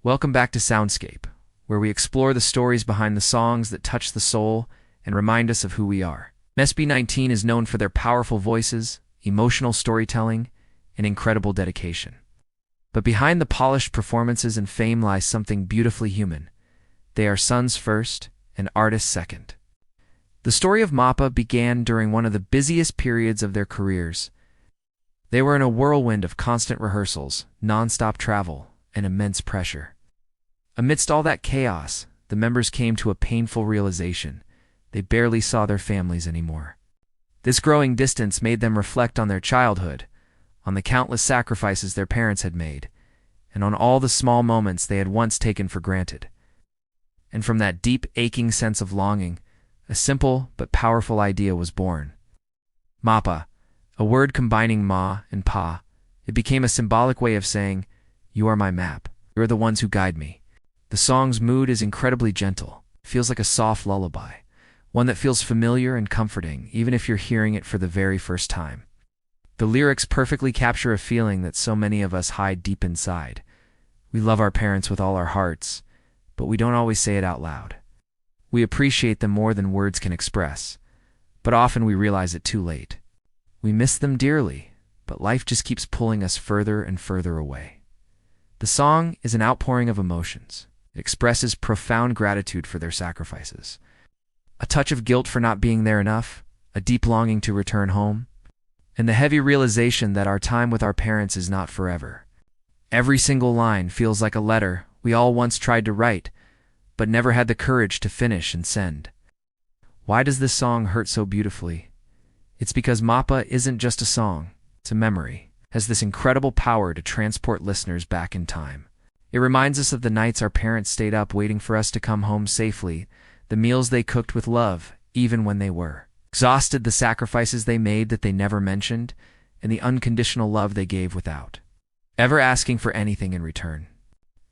Welcome back to Soundscape, where we explore the stories behind the songs that touch the soul and remind us of who we are. SB19 is known for their powerful voices, emotional storytelling, and incredible dedication. But behind the polished performances and fame lies something beautifully human. They are sons first and artists second. The story of MAPA began during one of the busiest periods of their careers. They were in a whirlwind of constant rehearsals, non-stop travel, and immense pressure. Amidst all that chaos, the members came to a painful realization. They barely saw their families anymore. This growing distance made them reflect on their childhood, on the countless sacrifices their parents had made, and on all the small moments they had once taken for granted. And from that deep, aching sense of longing, a simple but powerful idea was born. MAPA, a word combining ma and pa, it became a symbolic way of saying, "You are my map. You are the ones who guide me." The song's mood is incredibly gentle. It feels like a soft lullaby, one that feels familiar and comforting, even if you're hearing it for the very first time. The lyrics perfectly capture a feeling that so many of us hide deep inside. We love our parents with all our hearts, but we don't always say it out loud. We appreciate them more than words can express, but often we realize it too late. We miss them dearly, but life just keeps pulling us further and further away. The song is an outpouring of emotions. It expresses profound gratitude for their sacrifices. A touch of guilt for not being there enough, a deep longing to return home, and the heavy realization that our time with our parents is not forever. Every single line feels like a letter we all once tried to write, but never had the courage to finish and send. Why does this song hurt so beautifully? It's because MAPA isn't just a song, it's a memory. It has this incredible power to transport listeners back in time. It reminds us of the nights our parents stayed up waiting for us to come home safely, the meals they cooked with love, even when they were exhausted, the sacrifices they made that they never mentioned, and the unconditional love they gave without ever asking for anything in return.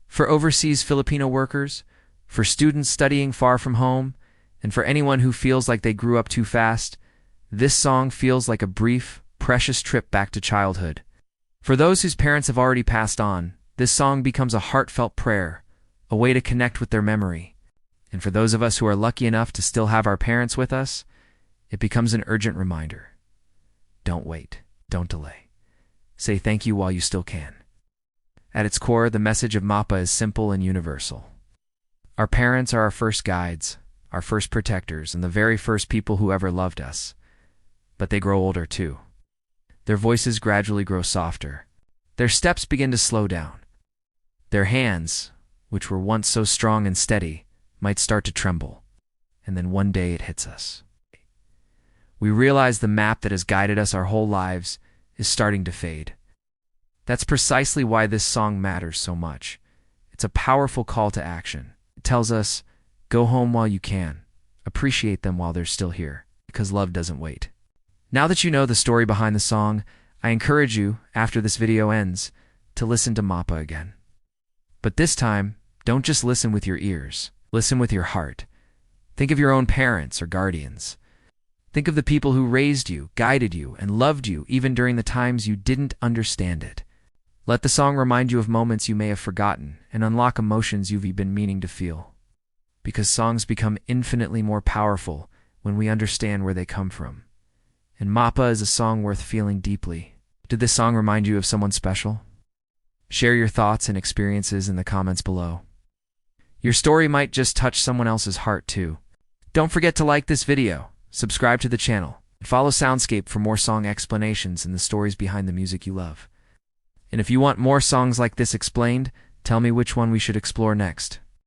For overseas Filipino workers, for students studying far from home, and for anyone who feels like they grew up too fast, this song feels like a brief, precious trip back to childhood. For those whose parents have already passed on, this song becomes a heartfelt prayer, a way to connect with their memory. And for those of us who are lucky enough to still have our parents with us, it becomes an urgent reminder. Don't wait. Don't delay. Say thank you while you still can. At its core, the message of MAPA is simple and universal. Our parents are our first guides, our first protectors, and the very first people who ever loved us. But they grow older too. Their voices gradually grow softer. Their steps begin to slow down. Their hands, which were once so strong and steady, might start to tremble. And then one day it hits us. We realize the map that has guided us our whole lives is starting to fade. That's precisely why this song matters so much. It's a powerful call to action. It tells us, go home while you can. Appreciate them while they're still here, because love doesn't wait. Now that you know the story behind the song, I encourage you, after this video ends, to listen to MAPA again. But this time, don't just listen with your ears. Listen with your heart. Think of your own parents or guardians. Think of the people who raised you, guided you, and loved you even during the times you didn't understand it. Let the song remind you of moments you may have forgotten and unlock emotions you've been meaning to feel. Because songs become infinitely more powerful when we understand where they come from. And MAPA is a song worth feeling deeply. Did this song remind you of someone special? Share your thoughts and experiences in the comments below. Your story might just touch someone else's heart too. Don't forget to like this video, subscribe to the channel, and follow Soundscape for more song explanations and the stories behind the music you love. And if you want more songs like this explained, tell me which one we should explore next.